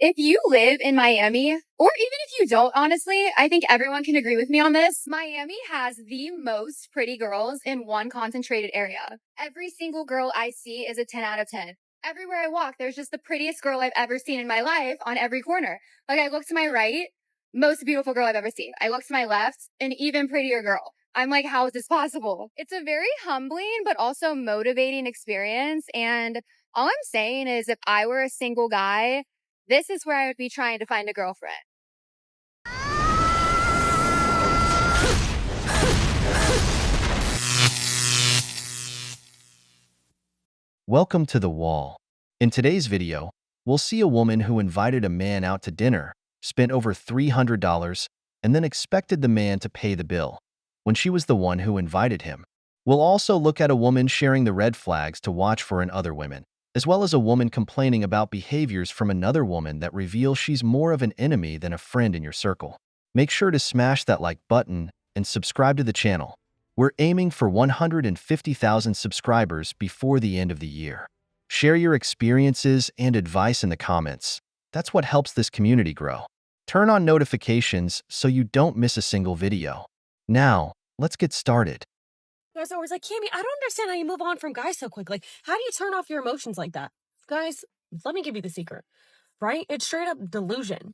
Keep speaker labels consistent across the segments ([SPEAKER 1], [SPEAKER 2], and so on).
[SPEAKER 1] If you live in Miami, or even if you don't, honestly, I think everyone can agree with me on this. Miami has the most pretty girls in one concentrated area. Every single girl I see is a 10 out of 10. Everywhere I walk, there's just the prettiest girl I've ever seen in my life on every corner. Like I look to my right, most beautiful girl I've ever seen. I look to my left, an even prettier girl. I'm like, how is this possible? It's a very humbling, but also motivating experience. And all I'm saying is if I were a single guy, this is where I would be trying to find a girlfriend.
[SPEAKER 2] Welcome to The Wall. In today's video, we'll see a woman who invited a man out to dinner, spent over $300, and then expected the man to pay the bill, when she was the one who invited him. We'll also look at a woman sharing the red flags to watch for in other women, as well as a woman complaining about behaviors from another woman that reveal she's more of an enemy than a friend in your circle. Make sure to smash that like button and subscribe to the channel. We're aiming for 150,000 subscribers before the end of the year. Share your experiences and advice in the comments. That's what helps this community grow. Turn on notifications so you don't miss a single video. Now, let's get started.
[SPEAKER 3] Guys are always like, Cammy, I don't understand how you move on from guys so quick. Like, how do you turn off your emotions like that? Guys, let me give you the secret, right? It's straight up delusion.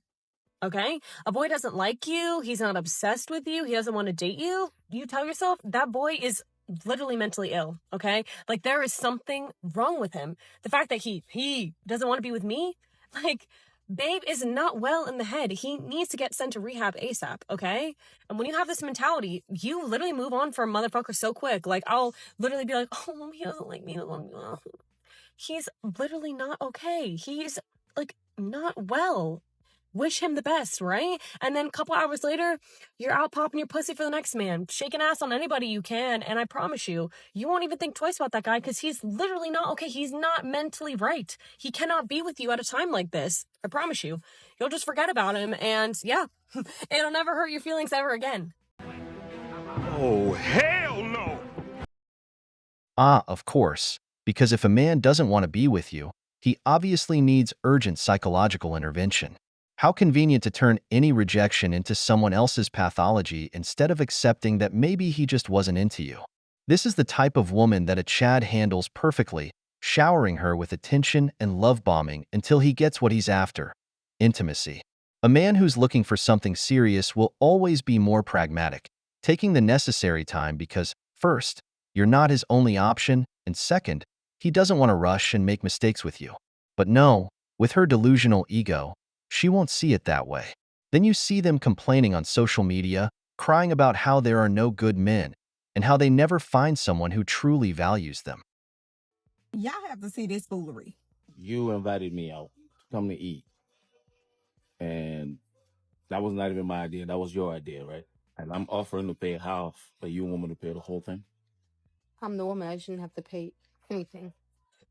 [SPEAKER 3] Okay? A boy doesn't like you. He's not obsessed with you. He doesn't want to date you. You tell yourself that boy is literally mentally ill. Okay? Like there is something wrong with him. The fact that he doesn't want to be with me, like babe is not well in the head. He needs to get sent to rehab ASAP. Okay? And when you have this mentality, you literally move on from motherfucker so quick. Like I'll literally be like, oh, he doesn't like me. He's literally not okay. He's like not well. Wish him the best, right? And then a couple hours later, you're out popping your pussy for the next man, shaking ass on anybody you can. And I promise you, you won't even think twice about that guy because he's literally not okay. He's not mentally right. He cannot be with you at a time like this. I promise you. You'll just forget about him. And yeah, it'll never hurt your feelings ever again.
[SPEAKER 4] Oh, hell no!
[SPEAKER 2] Of course, because if a man doesn't want to be with you, he obviously needs urgent psychological intervention. How convenient to turn any rejection into someone else's pathology instead of accepting that maybe he just wasn't into you. This is the type of woman that a Chad handles perfectly, showering her with attention and love bombing until he gets what he's after: intimacy. A man who's looking for something serious will always be more pragmatic, taking the necessary time because, first, you're not his only option, and second, he doesn't want to rush and make mistakes with you. But no, with her delusional ego, she won't see it that way. Then you see them complaining on social media, crying about how there are no good men, and how they never find someone who truly values them.
[SPEAKER 5] Y'all have to see this foolery.
[SPEAKER 6] You invited me out to come to eat. And that was not even my idea. That was your idea, right? And I'm offering to pay half, but you want me to pay the whole thing?
[SPEAKER 7] I'm the woman. I shouldn't have to pay anything.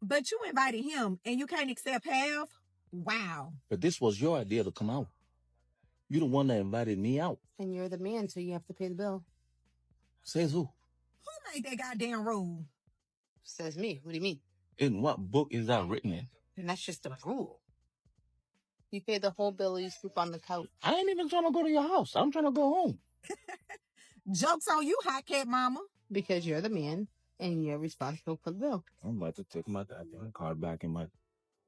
[SPEAKER 5] But you invited him and you can't accept half? Wow.
[SPEAKER 6] But this was your idea to come out. You're the one that invited me out.
[SPEAKER 7] And you're the man, so you have to pay the bill.
[SPEAKER 6] Says who?
[SPEAKER 5] Who made that goddamn rule?
[SPEAKER 7] Says me. What do you mean?
[SPEAKER 6] In what book is that written in?
[SPEAKER 7] And that's just a rule. You pay the whole bill, you sleep on the couch.
[SPEAKER 6] I ain't even trying to go to your house. I'm trying to go home.
[SPEAKER 5] Joke's on you, hot cat mama.
[SPEAKER 7] Because you're the man, and you're responsible for the bill.
[SPEAKER 6] I'm about to take my goddamn card back in my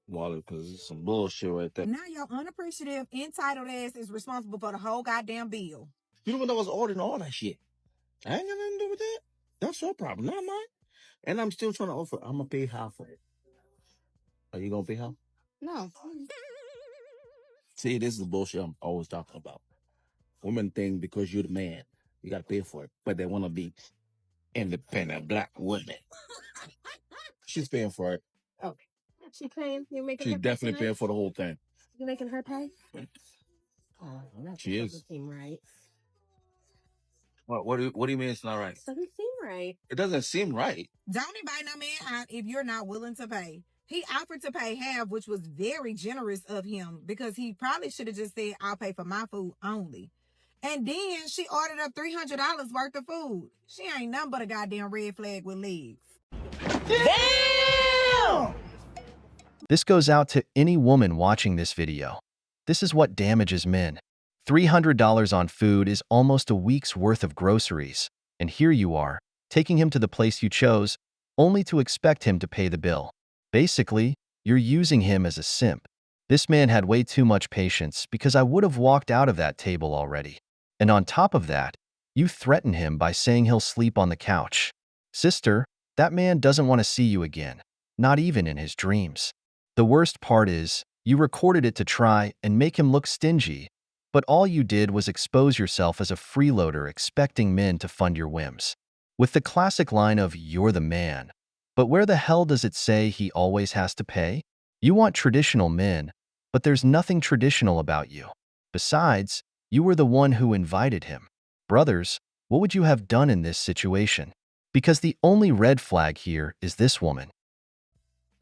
[SPEAKER 6] wallet because it's some bullshit right there.
[SPEAKER 5] Now your unappreciative, entitled ass is responsible for the whole goddamn bill.
[SPEAKER 6] You the one that was ordering all that shit. I ain't got nothing to do with that. That's your problem, not mine. And I'm still trying to offer. I'm going to pay half for it. Are you going to pay half?
[SPEAKER 7] No.
[SPEAKER 6] See, this is the bullshit I'm always talking about. Women think because you're the man, you got to pay for it. But they want to be independent black women. She's paying for it.
[SPEAKER 7] Okay. She paying? You're making
[SPEAKER 6] She's
[SPEAKER 7] her
[SPEAKER 6] definitely
[SPEAKER 7] pay
[SPEAKER 6] paying for the whole thing.
[SPEAKER 7] You're making her pay? Oh, that
[SPEAKER 6] She is.
[SPEAKER 7] doesn't seem right.
[SPEAKER 6] What do you mean it's not right?
[SPEAKER 7] Doesn't seem right.
[SPEAKER 6] It doesn't seem right.
[SPEAKER 5] Don't invite no man out if you're not willing to pay. He offered to pay half, which was very generous of him because he probably should have just said, I'll pay for my food only. And then she ordered up $300 worth of food. She ain't nothing but a goddamn red flag with legs.
[SPEAKER 2] This goes out to any woman watching this video. This is what damages men. $300 on food is almost a week's worth of groceries, and here you are, taking him to the place you chose, only to expect him to pay the bill. Basically, you're using him as a simp. This man had way too much patience because I would have walked out of that table already. And on top of that, you threaten him by saying he'll sleep on the couch. Sister, that man doesn't want to see you again, not even in his dreams. The worst part is, you recorded it to try and make him look stingy, but all you did was expose yourself as a freeloader expecting men to fund your whims. With the classic line of, "You're the man." But where the hell does it say he always has to pay? You want traditional men, but there's nothing traditional about you. Besides, you were the one who invited him. Brothers, what would you have done in this situation? Because the only red flag here is this woman.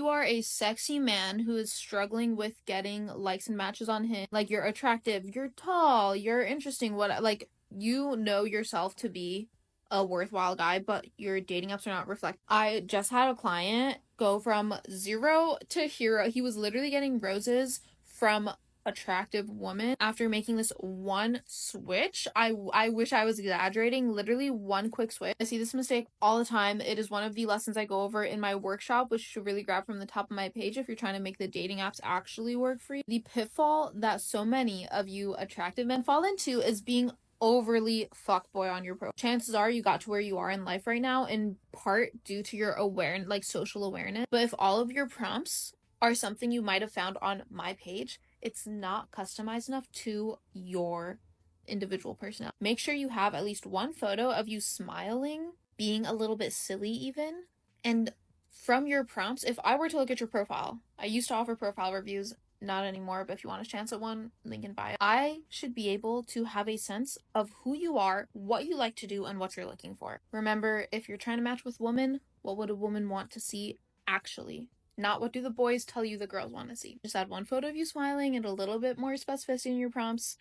[SPEAKER 8] You are a sexy man who is struggling with getting likes and matches on him. Like, you're attractive, you're tall, you're interesting, like, you know yourself to be a worthwhile guy, but your dating apps are not reflect. I just had a client go from 0 to hero. He was literally getting roses from attractive woman after making this one switch. I wish I was exaggerating. Literally one quick switch. I see this mistake all the time. It is one of the lessons I go over in my workshop, which you should really grab from the top of my page if you're trying to make the dating apps actually work for you. The pitfall that so many of you attractive men fall into is being overly fuckboy on your profile. Chances are you got to where you are in life right now in part due to your awareness, like social awareness. But if all of your prompts are something you might have found on my page, it's not customized enough to your individual personality. Make sure you have at least one photo of you smiling, being a little bit silly even. And from your prompts, if I were to look at your profile, I used to offer profile reviews, not anymore, but if you want a chance at one, link in bio. I should be able to have a sense of who you are, what you like to do, and what you're looking for. Remember, if you're trying to match with women, what would a woman want to see actually? Not what do the boys tell you the girls want to see. Just add one photo of you smiling and a little bit more specificity in your prompts.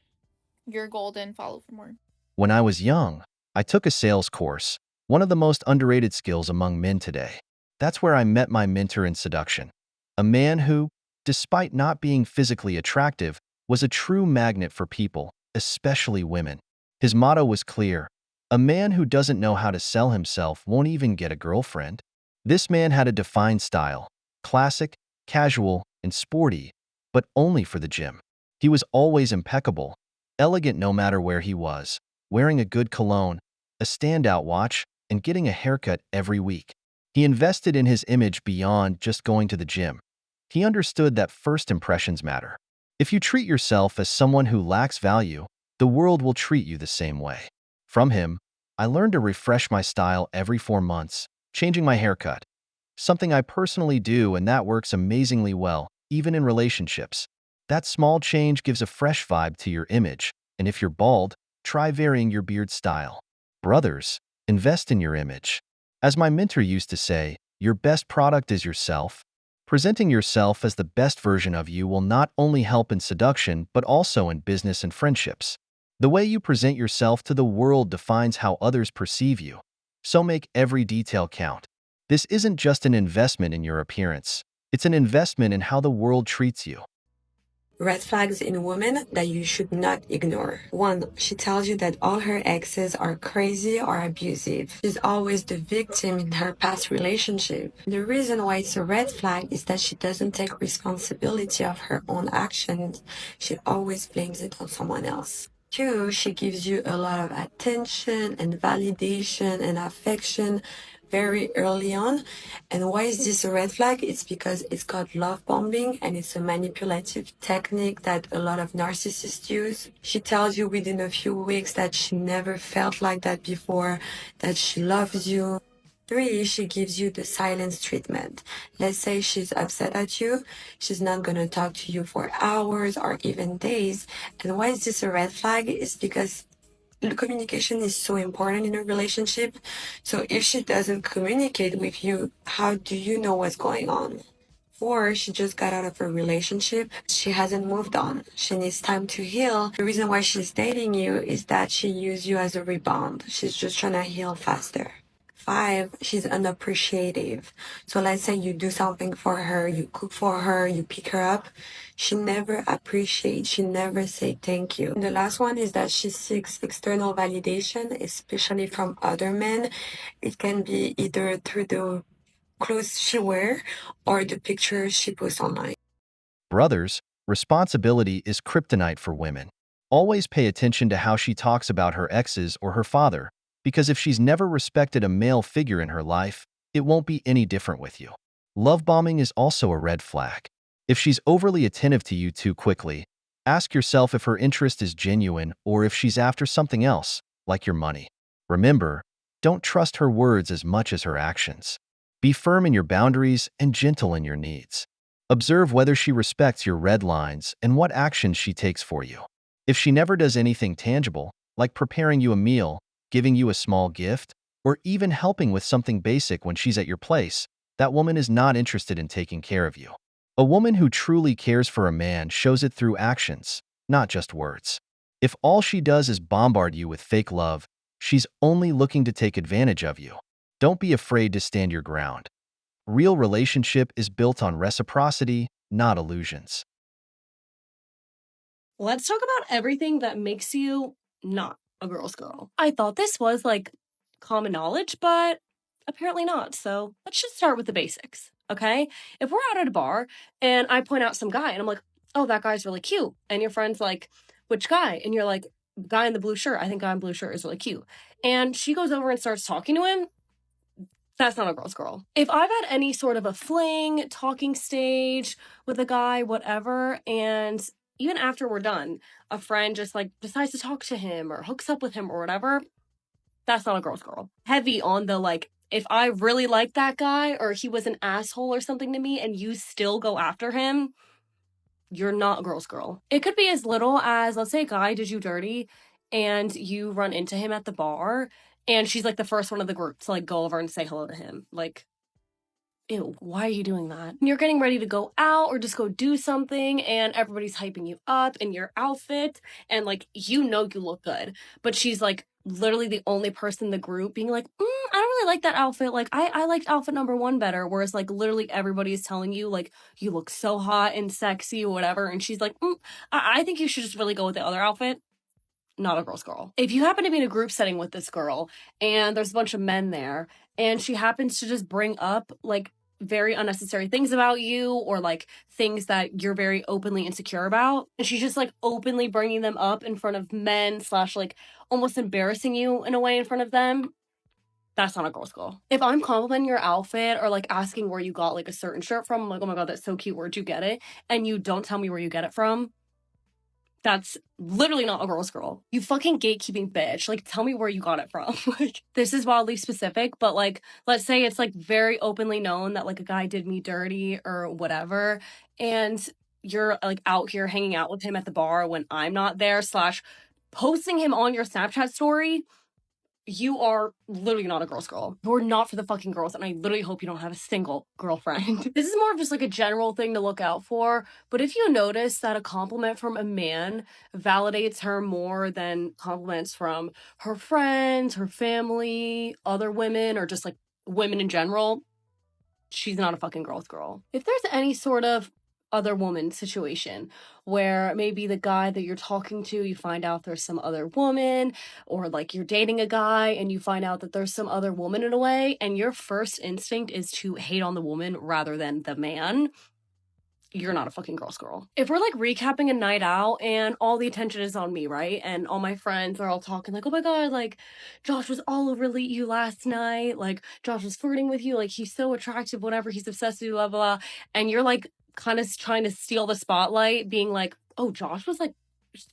[SPEAKER 8] You're golden. Follow for more.
[SPEAKER 2] When I was young, I took a sales course, one of the most underrated skills among men today. That's where I met my mentor in seduction, a man who, despite not being physically attractive, was a true magnet for people, especially women. His motto was clear: a man who doesn't know how to sell himself won't even get a girlfriend. This man had a defined style: classic, casual, and sporty, but only for the gym. He was always impeccable, elegant no matter where he was, wearing a good cologne, a standout watch, and getting a haircut every week. He invested in his image beyond just going to the gym. He understood that first impressions matter. If you treat yourself as someone who lacks value, the world will treat you the same way. From him, I learned to refresh my style every 4 months, changing my haircut. Something I personally do, and that works amazingly well, even in relationships. That small change gives a fresh vibe to your image, and if you're bald, try varying your beard style. Brothers, invest in your image. As my mentor used to say, your best product is yourself. Presenting yourself as the best version of you will not only help in seduction, but also in business and friendships. The way you present yourself to the world defines how others perceive you. So make every detail count. This isn't just an investment in your appearance. It's an investment in how the world treats you.
[SPEAKER 9] Red flags in women that you should not ignore. 1. She tells you that all her exes are crazy or abusive. She's always the victim in her past relationship. The reason why it's a red flag is that she doesn't take responsibility of her own actions. She always blames it on someone else. 2, she gives you a lot of attention and validation and affection very early on. And why is this a red flag? It's because it's called love bombing, and it's a manipulative technique that a lot of narcissists use. She tells you within a few weeks that she never felt like that before, that she loves you. 3, she gives you the silence treatment. Let's say she's upset at you. She's not going to talk to you for hours or even days. And why is this a red flag? It's because the communication is so important in a relationship. So if she doesn't communicate with you, how do you know what's going on? 4, she just got out of a relationship. She hasn't moved on. She needs time to heal. The reason why she's dating you is that she used you as a rebound. She's just trying to heal faster. 5, she's unappreciative. So let's say you do something for her, you cook for her, you pick her up. She never appreciates, she never say thank you. And the last one is that she seeks external validation, especially from other men. It can be either through the clothes she wears or the pictures she posts online.
[SPEAKER 2] Brothers, responsibility is kryptonite for women. Always pay attention to how she talks about her exes or her father, because if she's never respected a male figure in her life, it won't be any different with you. Love bombing is also a red flag. If she's overly attentive to you too quickly, ask yourself if her interest is genuine or if she's after something else, like your money. Remember, don't trust her words as much as her actions. Be firm in your boundaries and gentle in your needs. Observe whether she respects your red lines and what actions she takes for you. If she never does anything tangible, like preparing you a meal, giving you a small gift, or even helping with something basic when she's at your place, that woman is not interested in taking care of you. A woman who truly cares for a man shows it through actions, not just words. If all she does is bombard you with fake love, she's only looking to take advantage of you. Don't be afraid to stand your ground. Real relationship is built on reciprocity, not illusions.
[SPEAKER 3] Let's talk about everything that makes you not a girl's girl. I thought this was like common knowledge, but apparently not. So let's just start with the basics, okay? If we're out at a bar and I point out some guy and I'm like, oh, that guy's really cute. And your friend's like, which guy? And you're like, guy in the blue shirt. I think guy in blue shirt is really cute. And she goes over and starts talking to him. That's not a girl's girl. If I've had any sort of a fling, talking stage with a guy, whatever, and even after we're done, a friend just like decides to talk to him or hooks up with him or whatever, that's not a girl's girl. Heavy on the like, if I really like that guy or he was an asshole or something to me and you still go after him, you're not a girl's girl. It could be as little as, let's say a guy did you dirty and you run into him at the bar and she's like the first one of the group to like go over and say hello to him. Like, ew, why are you doing that? You're getting ready to go out or just go do something and everybody's hyping you up in your outfit and like, you know, you look good, but she's like literally the only person in the group being like, I don't really like that outfit. Like I liked outfit number 1 better. Whereas like literally everybody is telling you like, you look so hot and sexy or whatever. And she's like, I think you should just really go with the other outfit. Not a girl's girl. If you happen to be in a group setting with this girl and there's a bunch of men there and she happens to just bring up like very unnecessary things about you or like things that you're very openly insecure about, and she's just like openly bringing them up in front of men / like almost embarrassing you in a way in front of them, that's not a girl's girl. If I'm complimenting your outfit or like asking where you got like a certain shirt from, I'm like, oh my God, that's so cute, where'd you get it? And you don't tell me where you get it from, that's literally not a girl's girl. You fucking gatekeeping bitch. Like, tell me where you got it from. Like, this is wildly specific, but like, let's say it's like very openly known that like a guy did me dirty or whatever, and you're like out here hanging out with him at the bar when I'm not there / posting him on your Snapchat story. You are literally not a girl's girl. You're not for the fucking girls, and I literally hope you don't have a single girlfriend. This is more of just like a general thing to look out for, but if you notice that a compliment from a man validates her more than compliments from her friends, her family, other women, or just like women in general, she's not a fucking girl's girl. If there's any sort of other woman situation where maybe the guy that you're talking to, you find out there's some other woman, or like you're dating a guy and you find out that there's some other woman in a way, and your first instinct is to hate on the woman rather than the man, you're not a fucking girl's girl. If we're like recapping a night out and all the attention is on me, right? And all my friends are all talking like, oh my God, like Josh was all over you last night. Like Josh was flirting with you. Like he's so attractive, whatever. He's obsessed with you, blah, blah, blah. And you're like kind of trying to steal the spotlight, being like, oh, Josh was like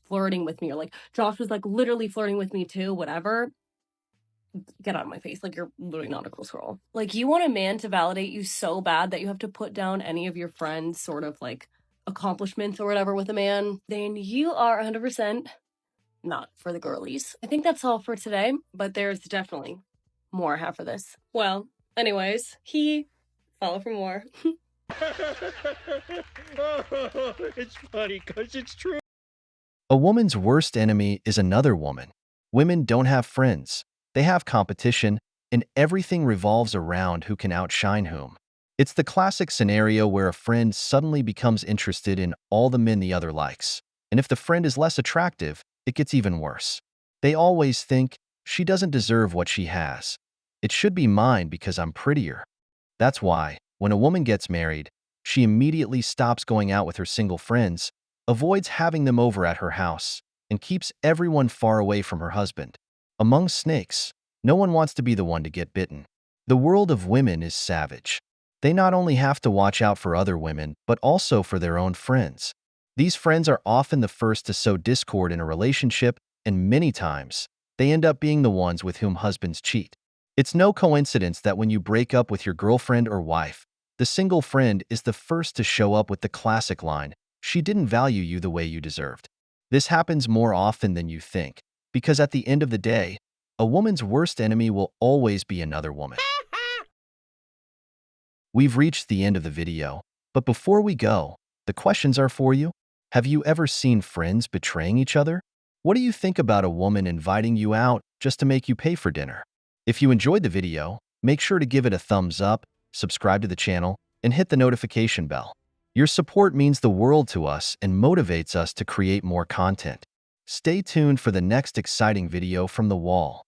[SPEAKER 3] flirting with me. Or like Josh was like literally flirting with me too, whatever. Get out of my face. Like, you're literally not a girl's girl. Like, you want a man to validate you so bad that you have to put down any of your friends' sort of like accomplishments or whatever with a man, then you are 100% not for the girlies. I think that's all for today, but there's definitely more I have for this. Well, anyways, follow for more.
[SPEAKER 4] It's funny because it's true.
[SPEAKER 2] A woman's worst enemy is another woman. Women don't have friends. They have competition, and everything revolves around who can outshine whom. It's the classic scenario where a friend suddenly becomes interested in all the men the other likes. And if the friend is less attractive, it gets even worse. They always think, she doesn't deserve what she has. It should be mine because I'm prettier. That's why, when a woman gets married, she immediately stops going out with her single friends, avoids having them over at her house, and keeps everyone far away from her husband. Among snakes, no one wants to be the one to get bitten. The world of women is savage. They not only have to watch out for other women, but also for their own friends. These friends are often the first to sow discord in a relationship, and many times, they end up being the ones with whom husbands cheat. It's no coincidence that when you break up with your girlfriend or wife, the single friend is the first to show up with the classic line, "She didn't value you the way you deserved." This happens more often than you think, because at the end of the day, a woman's worst enemy will always be another woman. We've reached the end of the video, but before we go, the questions are for you. Have you ever seen friends betraying each other? What do you think about a woman inviting you out just to make you pay for dinner? If you enjoyed the video, make sure to give it a thumbs up, subscribe to the channel, and hit the notification bell. Your support means the world to us and motivates us to create more content. Stay tuned for the next exciting video from The Wall.